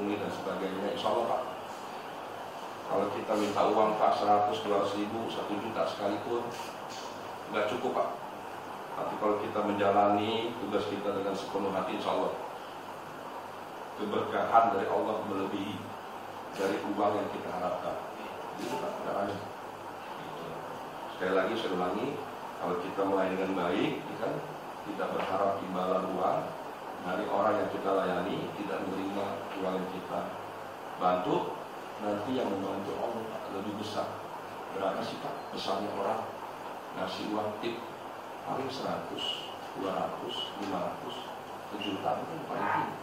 dihubungi dan sebagainya. Insya Allah Pak, kalau kita minta uang Pak 100, 200 ribu, 1 juta sekalipun nggak cukup Pak. Tapi kalau kita menjalani tugas kita dengan sepenuh hati, insya Allah keberkahan dari Allah melebihi dari uang yang kita harapkan. Itu Pak caranya. Sekali lagi saya ulangi, kalau kita melayani dengan baik, kita berharap imbalan uang dari orang yang kita layani, tidak menerima uang yang kita bantu. Nanti yang membantu Allah Pak lebih besar. Berapa sih Pak besarnya orang ngasih uang tip paling 100, 200, 500, sejuta itu paling tinggi.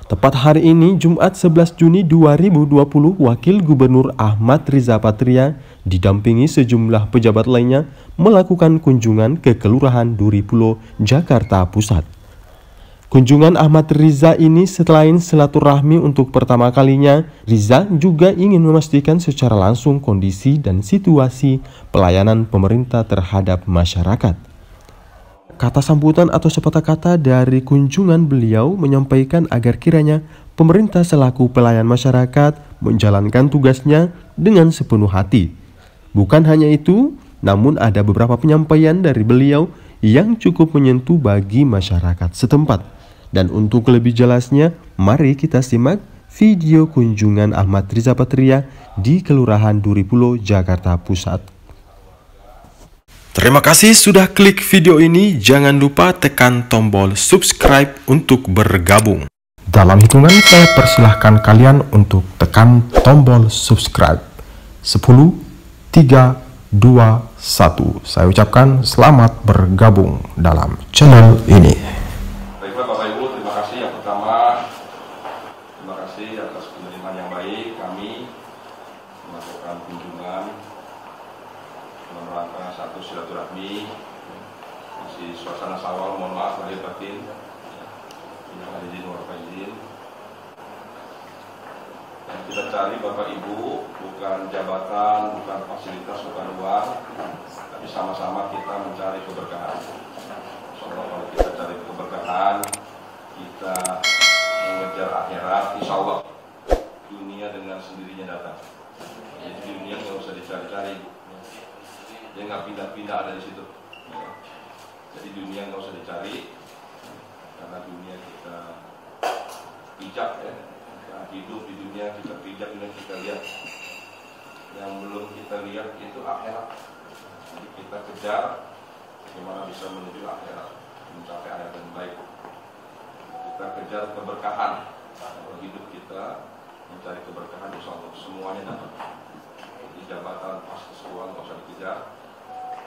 Tepat hari ini, Jumat 11 Juni 2020, Wakil Gubernur Ahmad Riza Patria didampingi sejumlah pejabat lainnya melakukan kunjungan ke Kelurahan Duri Pulo, Jakarta Pusat. Kunjungan Ahmad Riza ini selain silaturahmi untuk pertama kalinya, Riza juga ingin memastikan secara langsung kondisi dan situasi pelayanan pemerintah terhadap masyarakat. Kata sambutan atau sepatah kata dari kunjungan beliau menyampaikan agar kiranya pemerintah selaku pelayan masyarakat menjalankan tugasnya dengan sepenuh hati. Bukan hanya itu, namun ada beberapa penyampaian dari beliau yang cukup menyentuh bagi masyarakat setempat. Dan untuk lebih jelasnya, mari kita simak video kunjungan Ahmad Riza Patria di Kelurahan Duri Pulo, Jakarta Pusat. Terima kasih sudah klik video ini. Jangan lupa tekan tombol subscribe untuk bergabung. Dalam hitungan saya persilahkan kalian untuk tekan tombol subscribe. 10, 3, 2, 1. Saya ucapkan selamat bergabung dalam channel ini. Baiklah Bapak Ibu, terima kasih. Yang pertama, terima kasih atas penerimaan yang baik kami melakukan kunjungan dalam rangka satu silaturahmi. Masih suasana Syawal, mohon maaf lahir batin. Minal aidin wal faizin. Yang kita cari Bapak Ibu bukan jabatan, bukan fasilitas, bukan uang, tapi sama-sama kita mencari keberkahan. Soalnya kalau kita cari keberkahan, kita mengejar akhirat, insya Allah dunia dengan sendirinya datang. Jadi dunia nggak usah dicari-cari, dia nggak pindah-pindah, ada di situ. Jadi dunia nggak usah dicari, karena dunia kita pijak ya. Kita hidup di dunia, kita pijak, dunia kita lihat. Yang belum kita lihat itu akhirat. Jadi kita kejar bagaimana bisa menuju akhirat, mencapai akhirat yang baik. Kita kejar keberkahan. Kalau hidup kita mencari keberkahan, insya Allah semuanya dapat. Jadi jabatan, fasilitas, uang nggak usah dikejar,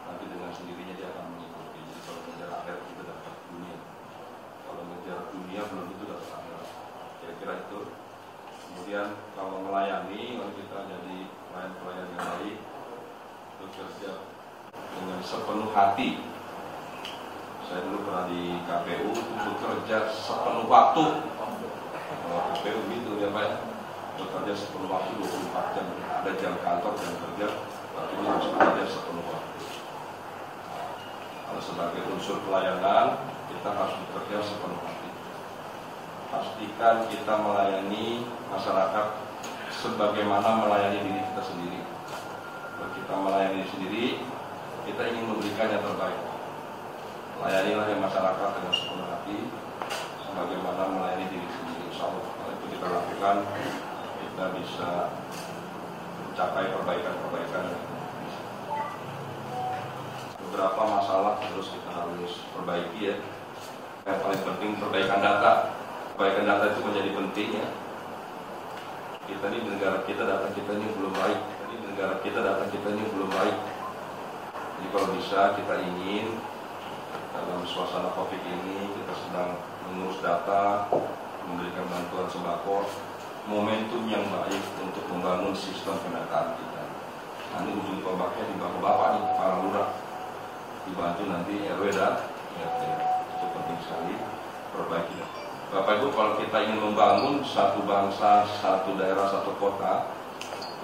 nanti dengan sendirinya dia akan mengikuti. Jadi kalau mengejar akhirat kita dapat dunia. Kalau mengejar dunia belum tentu dapat akhirat. Kira-kira itu. Kemudian kalau melayani, kalau kita jadi pelayan yang baik, bekerja dengan sepenuh hati. Saya dulu pernah di KPU, bekerja sepenuh waktu. Kalau KPU gitu ya Pak ya, bekerja sepenuh waktu 24 jam. Ada jam kantor, jam kerja, tapi ini harus bekerja sepenuh waktu. Kalau sebagai unsur pelayanan, kita harus bekerja sepenuh hati. Pastikan kita melayani masyarakat sebagaimana melayani diri kita sendiri. Kalau kita melayani diri sendiri, kita ingin memberikan yang terbaik. Layanilah yang masyarakat dengan sepenuh hati, sebagaimana melayani diri sendiri. Insya Allah, kalau itu kita lakukan, kita bisa mencapai perbaikan-perbaikan. Beberapa masalah terus kita harus perbaiki ya. Yang paling penting perbaikan data. Perbaikan data itu menjadi penting ya. Kita ini negara kita, data kita ini belum baik. Negara kita, data kita ini belum baik. Jadi kalau bisa kita ingin dalam suasana COVID ini kita sedang mengurus data, memberikan bantuan sembako, momentum yang baik untuk membangun sistem pendataan kita. Nanti ujung tombaknya di bapak-bapak nih, para lurah, dibantu nanti RW dan RT. Itu penting sekali, perbaiki. Bapak Ibu, kalau kita ingin membangun satu bangsa, satu daerah, satu kota,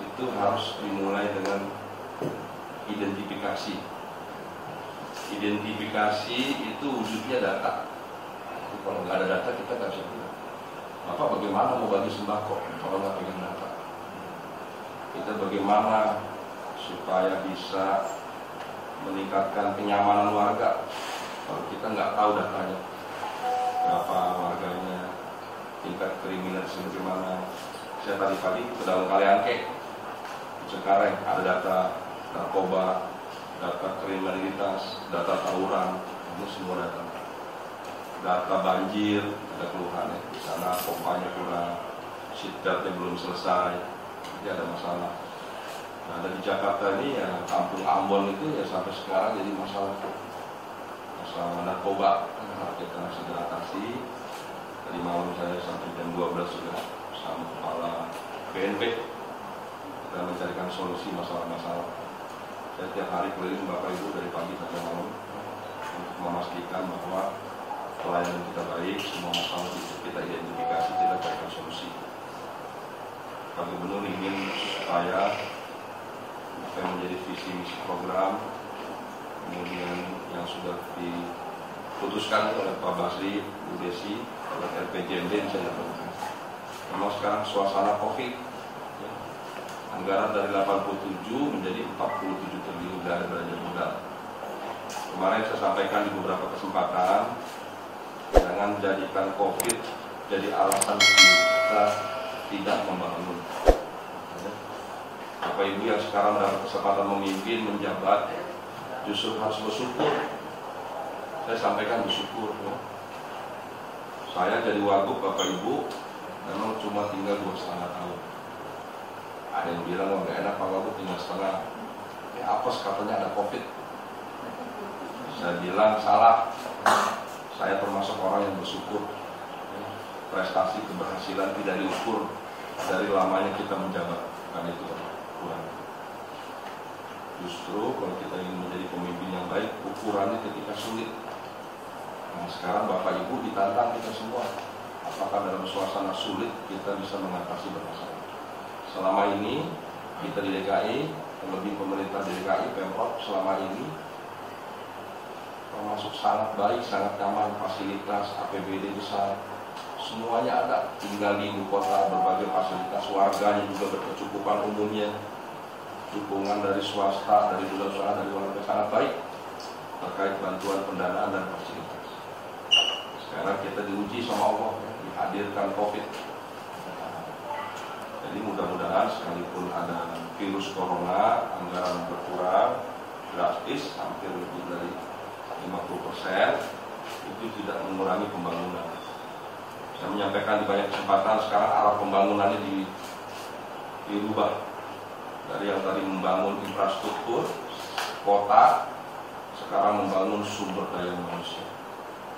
itu harus dimulai dengan identifikasi. Identifikasi itu wujudnya data. Kalau nggak ada data kita nggak bisa bilang. Bapak bagaimana mau bagi sembako kalau nggak pegang data? Kita bagaimana supaya bisa meningkatkan kenyamanan warga kalau kita nggak tahu datanya, berapa warganya, tingkat kriminalitas bagaimana. Saya tadi pagi ke dalam Kaliangke, sekarang ada data narkoba, data kriminalitas, data tawuran, ini semua data banjir, ada keluhan ya, di sana pompanya kurang, seatbeltnya belum selesai, jadi ada masalah. Nah, ada di Jakarta ini ya, kampung Ambon itu ya sampai sekarang jadi masalah narkoba. Nah, kita segera atasi. Tadi malam saya sampai jam 12 sudah sama kepala BNP kita mencarikan solusi masalah-masalah. Saya tiap hari keliling Bapak Ibu dari pagi sampai malam untuk memastikan bahwa pelayanan kita baik, semua masalah kita identifikasi, kita carikan solusi. Pak Gubernur ingin supaya apa yang menjadi visi misi program, kemudian yang sudah diputuskan oleh Pak Basri, Bu Desi, oleh RPJMD bisa dilakukan. Memang sekarang suasana COVID, ya, anggaran dari 87 menjadi 47 triliun dari belanja modal. Kemarin saya sampaikan di beberapa kesempatan, jangan jadikan COVID jadi alasan kita tidak membangun. Bapak Ibu yang sekarang mendapat kesempatan memimpin, menjabat, justru harus bersyukur. Saya sampaikan bersyukur. Ya. Saya jadi wagub Bapak Ibu, memang cuma tinggal 2,5 tahun. Ada yang bilang nggak enak Pak Wagub tinggal setengah. Ya apes katanya ada COVID. Saya bilang salah. Saya termasuk orang yang bersyukur. Prestasi keberhasilan tidak diukur dari lamanya kita menjabat. Kan itu kurang. Justru kalau kita ingin menjadi pemimpin yang baik, ukurannya ketika sulit. Nah, sekarang Bapak Ibu ditantang kita semua. Apakah dalam suasana sulit kita bisa mengatasi bermasalah? Selama ini kita di DKI, terlebih pemerintah di DKI, Pemprov selama ini termasuk sangat baik, sangat nyaman, fasilitas, APBD besar, semuanya ada. Tinggal di ibu kota, berbagai fasilitas, warganya juga berkecukupan umumnya, dukungan dari swasta, dari dunia usaha, dari warga sangat baik terkait bantuan pendanaan dan fasilitas. Sekarang kita diuji sama Allah, ya, dihadirkan COVID. Jadi mudah-mudahan sekalipun ada virus corona, anggaran berkurang drastis, hampir lebih dari 50%, itu tidak mengurangi pembangunan. Saya menyampaikan di banyak kesempatan, sekarang arah pembangunannya dirubah. Dari yang tadi membangun infrastruktur kota, sekarang membangun sumber daya manusia.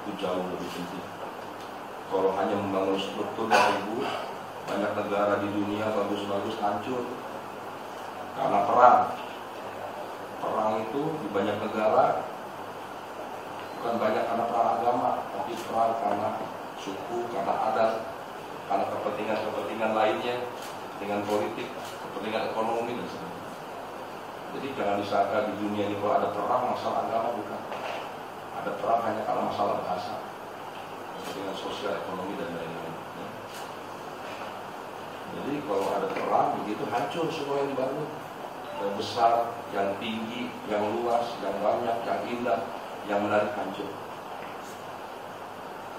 Itu jauh lebih penting. Kalau hanya membangun struktur, Ibu, banyak negara di dunia bagus-bagus hancur karena perang. Perang itu di banyak negara bukan banyak karena perang agama, tapi perang karena suku, karena adat, karena kepentingan-kepentingan lainnya, kepentingan politik, kepentingan ekonomi dan sebagainya. Jadi jangan disangka di dunia ini kalau ada perang masalah agama, bukan. Ada perang hanya karena masalah bahasa, kepentingan sosial, ekonomi dan lain-lain. Jadi kalau ada perang begitu hancur semua yang dibangun. Yang besar, yang tinggi, yang luas, yang banyak, yang indah, yang menarik hancur.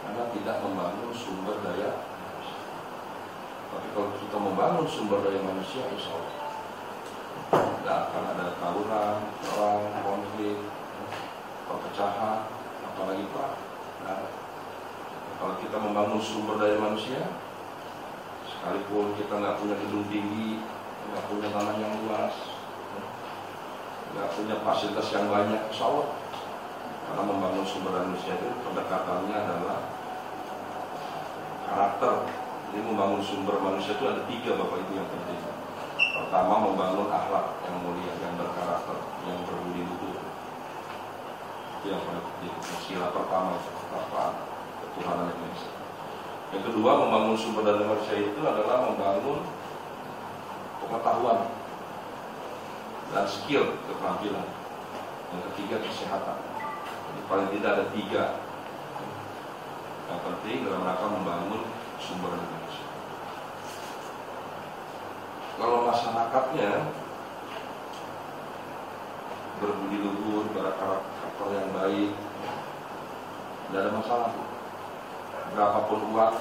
Karena tidak membangun sumber daya manusia. Tapi kalau kita membangun sumber daya manusia, insya Allah tidak akan ada tawuran, perang, konflik, perpecahan, apalagi perang. Nah, kalau kita membangun sumber daya manusia, sekalipun kita nggak punya gedung tinggi, nggak punya tanah yang luas, nggak punya fasilitas yang banyak, insya Allah. Karena membangun sumber daya manusia itu pendekatannya adalah karakter. Jadi membangun sumber manusia itu ada 3 Bapak Ibu yang penting. Pertama, membangun akhlak yang mulia, yang berkarakter, yang berbudi luhur. Itu yang paling penting. Sila pertama itu ketakwaan, ketuhanan yang Esa. Yang kedua, membangun sumber daya manusia itu adalah membangun pengetahuan dan skill, keterampilan. Yang ketiga, kesehatan. Jadi paling tidak ada 3 yang penting dalam rangka membangun sumber daya manusia. kalau masyarakatnya berbudi luhur, berkarakter yang baik, tidak ada masalah. Berapapun uang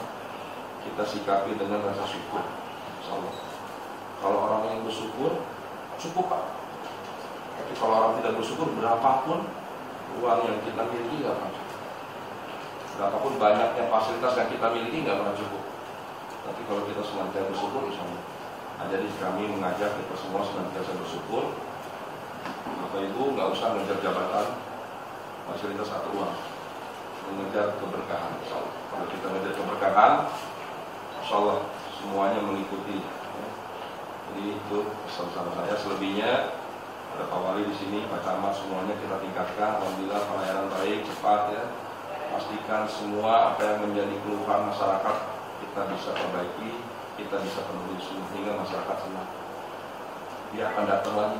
kita sikapi dengan rasa syukur, insya Allah. Kalau orang yang bersyukur cukup Pak. Tapi kalau orang tidak bersyukur, berapapun uang yang kita miliki nggak pernah cukup. Berapapun banyaknya fasilitas yang kita miliki nggak pernah cukup. Tapi kalau kita senantiasa bersyukur, insya Allah. Nah, jadi kami mengajak kita semua senantiasa bersyukur. Bapak Ibu nggak usah mengejar jabatan, fasilitas atau uang, mengejar keberkahan. Insya Allah. Kalau kita mengejar keberkahan, insya Allah semuanya mengikuti. Jadi itu pesan saya. Selebihnya ada Pak Wali di sini, Pak Camat, semuanya kita tingkatkan. Alhamdulillah pelayanan baik, cepat ya. Pastikan semua apa yang menjadi keluhan masyarakat kita bisa perbaiki, kita bisa penuhi sehingga masyarakat senang. Dia akan datang lagi.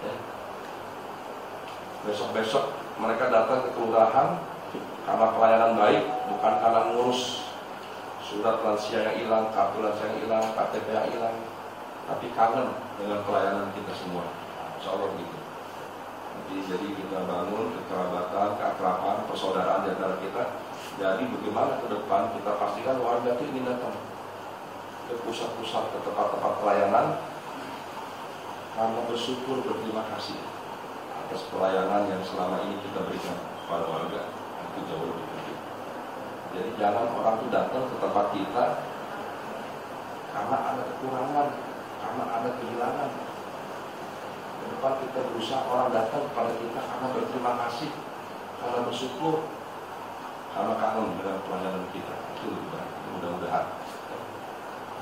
Ya. Besok-besok mereka datang ke kelurahan karena pelayanan baik, bukan karena ngurus surat lansia yang hilang, kartu lansia yang hilang, KTP yang hilang, tapi kangen dengan pelayanan kita semua. Insya Allah begitu. Jadi kita bangun kekerabatan, keakraban, persaudaraan di antara kita. Jadi bagaimana ke depan kita pastikan warga itu ingin datang ke pusat-pusat, ke tempat-tempat pelayanan karena bersyukur, berterima kasih atas pelayanan yang selama ini kita berikan kepada warga. Itu jauh lebih penting. Jadi jangan orang itu datang ke tempat kita karena ada kekurangan, karena ada kehilangan. Ke depan kita berusaha orang datang kepada kita karena berterima kasih, karena bersyukur, karena kangen dengan pelayanan kita. Itu lebih baik. Mudah-mudahan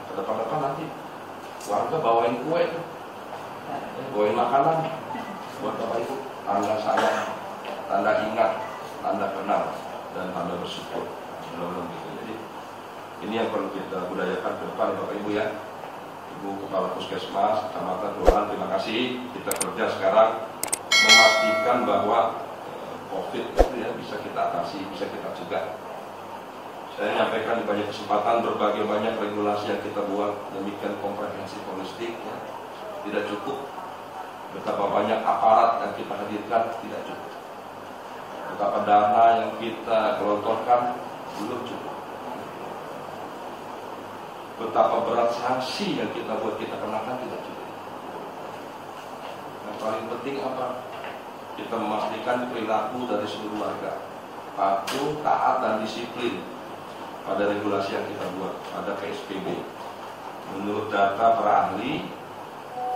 ke depan-depan nanti warga bawain kue, bawain makanan buat Bapak Ibu, tanda sayang, tanda ingat, tanda kenal, dan tanda bersyukur. Mudah-mudahan gitu. Jadi ini yang perlu kita budayakan ke depan Bapak Ibu ya. Ibu Kepala Puskesmas, Kecamatan, Kelurahan, terima kasih. Kita kerja sekarang memastikan bahwa COVID itu ya bisa kita atasi, bisa kita cegah. Saya menyampaikan di banyak kesempatan berbagai banyak regulasi yang kita buat, demikian komprehensif holistik ya. Tidak cukup. Betapa banyak aparat yang kita hadirkan tidak cukup. Betapa dana yang kita gelontorkan belum cukup. Betapa berat sanksi yang kita buat kita kenakan tidak cukup. Yang paling penting apa? Kita memastikan perilaku dari seluruh warga patuh, taat, dan disiplin pada regulasi yang kita buat, pada PSBB. Menurut data para ahli,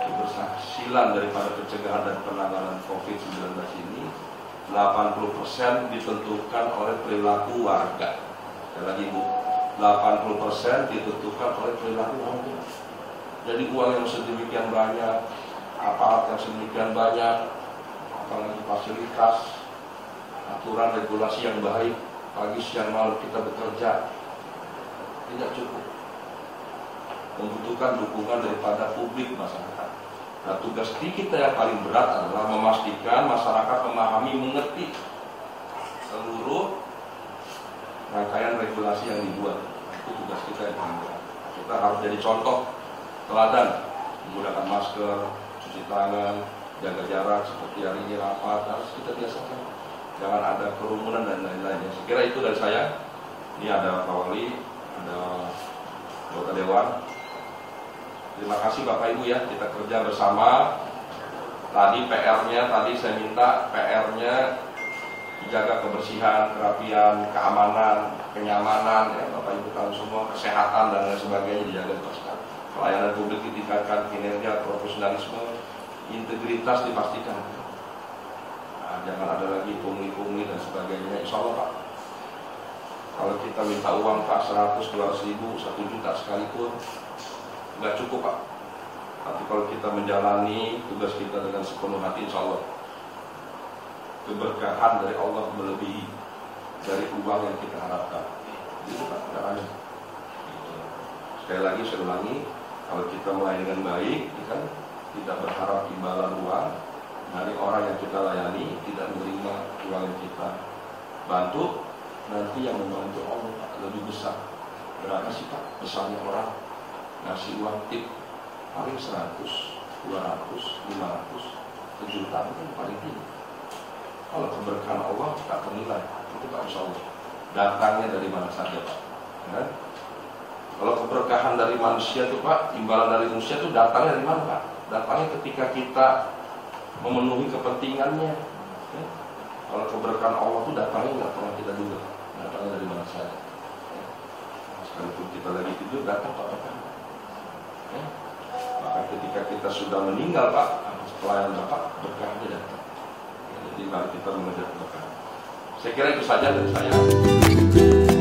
keberhasilan daripada pencegahan dan penanganan COVID-19 ini 80% ditentukan oleh perilaku warga. Sekali lagi Bu, 80% ditentukan oleh perilaku warga. Jadi uang yang sedemikian banyak, aparat yang sedemikian banyak, apalagi fasilitas, aturan regulasi yang baik, pagi siang malam kita bekerja, tidak cukup. Membutuhkan dukungan daripada publik masyarakat. Nah, tugas kita yang paling berat adalah memastikan masyarakat memahami, mengerti seluruh rangkaian regulasi yang dibuat. Itu tugas kita yang paling berat. Kita harus jadi contoh teladan, menggunakan masker, cuci tangan, jaga jarak seperti hari ini rapat, harus kita biasakan. Jangan ada kerumunan dan lain-lainnya. Sekira itu dari saya. Ini ada Pak Wali, ada anggota Dewan. Terima kasih Bapak Ibu ya, kita kerja bersama. Tadi PR-nya, tadi saya minta PR-nya dijaga kebersihan, kerapian, keamanan, kenyamanan, ya Bapak Ibu tahu semua, kesehatan dan lain sebagainya dijaga bersama. Pelayanan publik ditingkatkan, kinerja, profesionalisme, integritas dipastikan. Nah, jangan ada lagi pungli-pungli dan sebagainya. Insya Allah Pak, kalau kita minta uang Pak 100, 200 ribu, 1 juta sekalipun nggak cukup Pak. Tapi kalau kita menjalani tugas kita dengan sepenuh hati, insya Allah keberkahan dari Allah melebihi dari uang yang kita harapkan. Itu Pak caranya. Sekali lagi saya ulangi, kalau kita melayani dengan baik, kita tidak berharap imbalan uang dari orang yang kita layani, tidak menerima uang yang kita bantu. Nanti yang membantu Allah Pak lebih besar. Berapa sih Pak besarnya orang ngasih uang tip paling 100, 200, 500, sejuta itu paling tinggi. Kalau keberkahan Allah tak ternilai, itu tak insya Allah. Datangnya dari mana saja Pak? Ya? Kalau keberkahan dari manusia itu Pak, imbalan dari manusia itu datangnya dari mana Pak? Datangnya ketika kita memenuhi kepentingannya. Ya? Kalau keberkahan Allah itu datangnya nggak pernah kita duga, datangnya dari mana saja. Ya? Sekalipun kita lagi tidur datang Pak berkah. Ya? Maka ketika kita sudah meninggal Pak, pelayan Bapak berkahnya datang. Ya, jadi mari kita mengejar berkah. Saya kira itu saja dari saya.